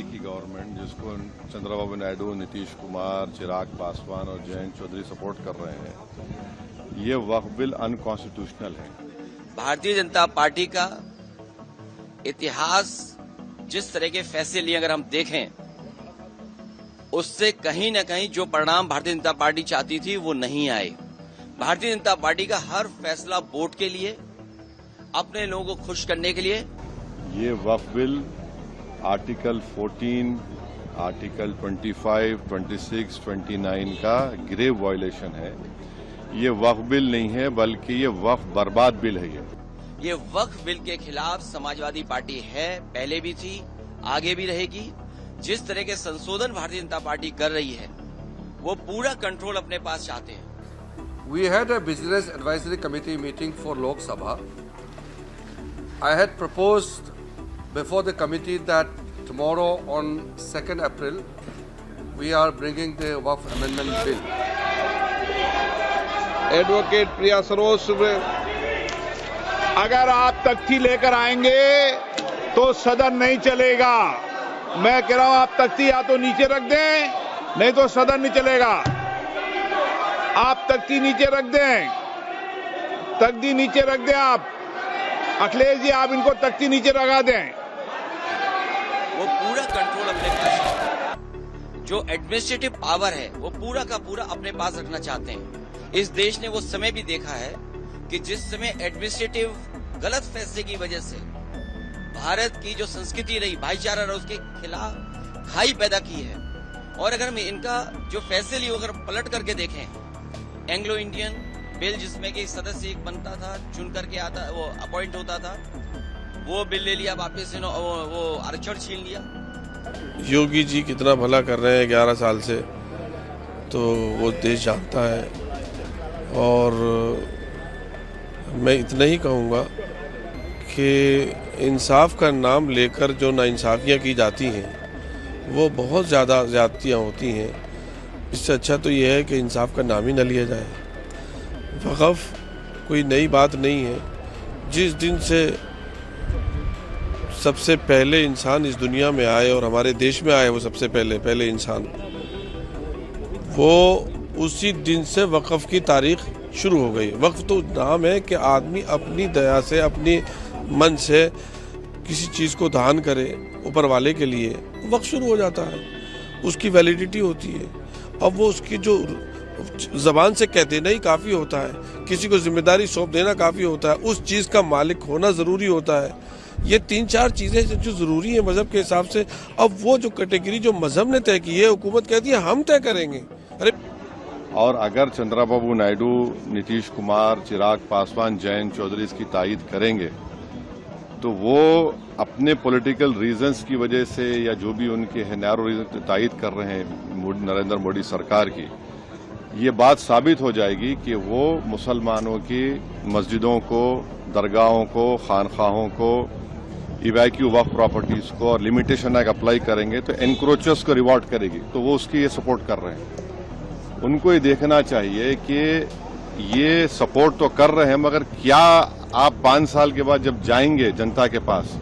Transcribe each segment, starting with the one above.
की गवर्नमेंट जिसको चंद्रबाबू नायडू, नीतीश कुमार, चिराग पासवान और जयंत चौधरी सपोर्ट कर रहे हैं, ये वक्फ बिल अनकॉन्स्टिट्यूशनल है। भारतीय जनता पार्टी का इतिहास जिस तरह के फैसले लिए अगर हम देखें, उससे कहीं न कहीं जो परिणाम भारतीय जनता पार्टी चाहती थी वो नहीं आए। भारतीय जनता पार्टी का हर फैसला वोट के लिए, अपने लोगों को खुश करने के लिए। ये वक्फ बिल आर्टिकल 14, आर्टिकल 25, 26, 29 का ग्रेव वायलेशन है। ये वक्फ बिल नहीं है, बल्कि ये वक्फ बर्बाद बिल है। ये वक्फ बिल के खिलाफ समाजवादी पार्टी है, पहले भी थी, आगे भी रहेगी। जिस तरह के संशोधन भारतीय जनता पार्टी कर रही है, वो पूरा कंट्रोल अपने पास चाहते हैं। We had a business advisory committee meeting for Lok Sabha. I had proposed before the committee that tomorrow on 2nd April we are bringing the Waqf Amendment Bill. Advocate Priya Saroj, अगर आप तख्ती लेकर आएंगे तो सदन नहीं चलेगा। मैं कह रहा हूं आप तख्ती या तो नीचे रख दें, नहीं तो सदन नहीं चलेगा। आप तख्ती नीचे रख दें, तख्ती नीचे रख दें। आप अखिलेश जी, आप इनको तख्ती नीचे लगा दें। वो पूरा कंट्रोल अपने पास, जो एडमिनिस्ट्रेटिव पावर है वो पूरा का पूरा अपने पास रखना चाहते हैं। इस देश ने वो समय भी देखा है कि जिस समय एडमिनिस्ट्रेटिव गलत फैसले की वजह से भारत की जो संस्कृति रही, भाईचारा रहा, उसके खिलाफ खाई पैदा की है। और अगर हम इनका जो फैसले लिए अगर पलट करके देखें, एंग्लो इंडियन बिल जिसमें कि सदस्य एक बनता था, चुन करके आता, वो अपॉइंट होता था, वो बिल ले लिया वापस, वो आरक्षण छीन लिया। योगी जी कितना भला कर रहे हैं 11 साल से, तो वो देश जानता है। और मैं इतना ही कहूँगा कि इंसाफ का नाम लेकर जो नाइंसाफ़ियाँ की जाती हैं वो बहुत ज़्यादा ज़्यादतियाँ होती हैं। इससे अच्छा तो ये है कि इंसाफ का नाम ही न लिया जाए। वक़्फ़ कोई नई बात नहीं है। जिस दिन से सबसे पहले इंसान इस दुनिया में आए और हमारे देश में आए, वो सबसे पहले इंसान, वो उसी दिन से वक़्फ़ की तारीख़ शुरू हो गई। वक़्फ़ तो नाम है कि आदमी अपनी दया से, अपनी मन से किसी चीज़ को दान करे ऊपर वाले के लिए, वक़्फ़ शुरू हो जाता है, उसकी वैलिडिटी होती है। अब वो उसकी जो ज़बान से कह देना ही काफ़ी होता है, किसी को जिम्मेदारी सौंप देना काफ़ी होता है, उस चीज़ का मालिक होना ज़रूरी होता है। ये 3-4 चीज़ें जो ज़रूरी है मज़हब के हिसाब से। अब वो जो कैटेगरी जो मज़हब ने तय की है, हुकूमत कहती है हम तय करेंगे। अरे, और अगर चंद्रबाबू नायडू, नीतीश कुमार, चिराग पासवान, जयंत चौधरी इसकी तायद करेंगे, तो वो अपने पॉलिटिकल रीजंस की वजह से या जो भी उनके हैं नैरो रीजन तायद कर रहे हैं नरेंद्र मोदी सरकार की, ये बात साबित हो जाएगी कि वो मुसलमानों की मस्जिदों को, दरगाहों को, खानखाहों को, इवैक्यू वक्फ प्रॉपर्टीज को और लिमिटेशन एक्ट अप्लाई करेंगे तो एनक्रोचर्स को रिवॉर्ड करेगी। तो वो उसकी ये सपोर्ट कर रहे हैं। उनको ये देखना चाहिए कि ये सपोर्ट तो कर रहे हैं, मगर क्या आप 5 साल के बाद जब जाएंगे जनता के पास,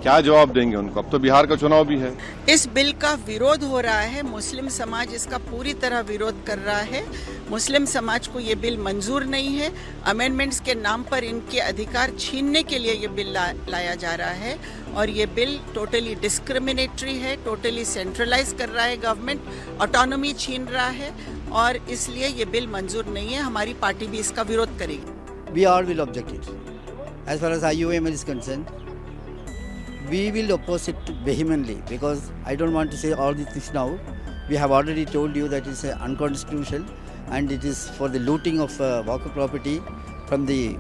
क्या जवाब देंगे उनको? अब तो बिहार का चुनाव भी है। इस बिल का विरोध हो रहा है, मुस्लिम समाज इसका पूरी तरह विरोध कर रहा है। मुस्लिम समाज को ये बिल मंजूर नहीं है। अमेंडमेंट्स के नाम पर इनके अधिकार छीनने के लिए ये बिल लाया जा रहा है और ये बिल टोटली डिस्क्रिमिनेटरी है, टोटली सेंट्रलाइज कर रहा है गवर्नमेंट, ऑटोनॉमी छीन रहा है और इसलिए ये बिल मंजूर नहीं है। हमारी पार्टी भी इसका विरोध करेगी। We all will object it. As far as IUM is concerned, we will oppose it vehemently because I don't want to say all these things now. We have already told you that it's unconstitutional and it is for the looting of Waqf property from the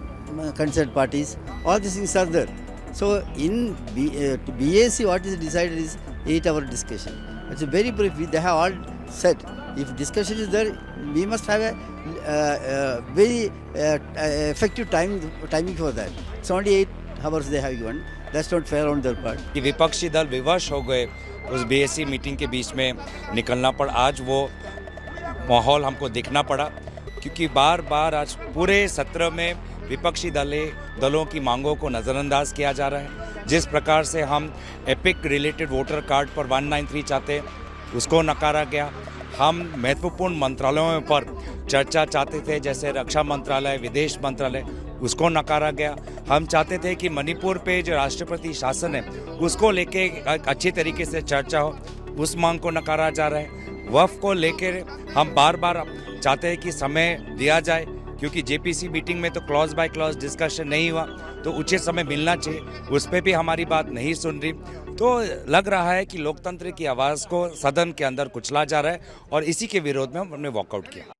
concerned parties. All these things are there. So in BAC what is decided is 8-hour discussion. It's a very brief. They have all said if discussion is there, we must have a very effective timing for that. It's only 8 hours they have given. That's not fair on their part. कि विपक्षी दल विवश हो गए उस BSc meeting के बीच में निकलना पड़ा। आज वो माहौल हमको देखना पड़ा क्योंकि बार बार आज पूरे सत्र में विपक्षी दलों की मांगों को नज़रअंदाज किया जा रहा है। जिस प्रकार से हम एपिक रिलेटेड वोटर कार्ड पर 193 चाहते उसको नकारा गया। हम महत्वपूर्ण मंत्रालयों पर चर्चा चाहते थे, जैसे रक्षा मंत्रालय, विदेश मंत्रालय, उसको नकारा गया। हम चाहते थे कि मणिपुर पे जो राष्ट्रपति शासन है उसको लेके अच्छी तरीके से चर्चा हो, उस मांग को नकारा जा रहा है। वक्फ को लेकर हम बार बार चाहते हैं कि समय दिया जाए, क्योंकि जेपीसी मीटिंग में तो क्लॉज बाय क्लॉज डिस्कशन नहीं हुआ, तो उचित समय मिलना चाहिए, उस पर भी हमारी बात नहीं सुन रही। तो लग रहा है कि लोकतंत्र की आवाज़ को सदन के अंदर कुचला जा रहा है और इसी के विरोध में हमने वॉकआउट किया।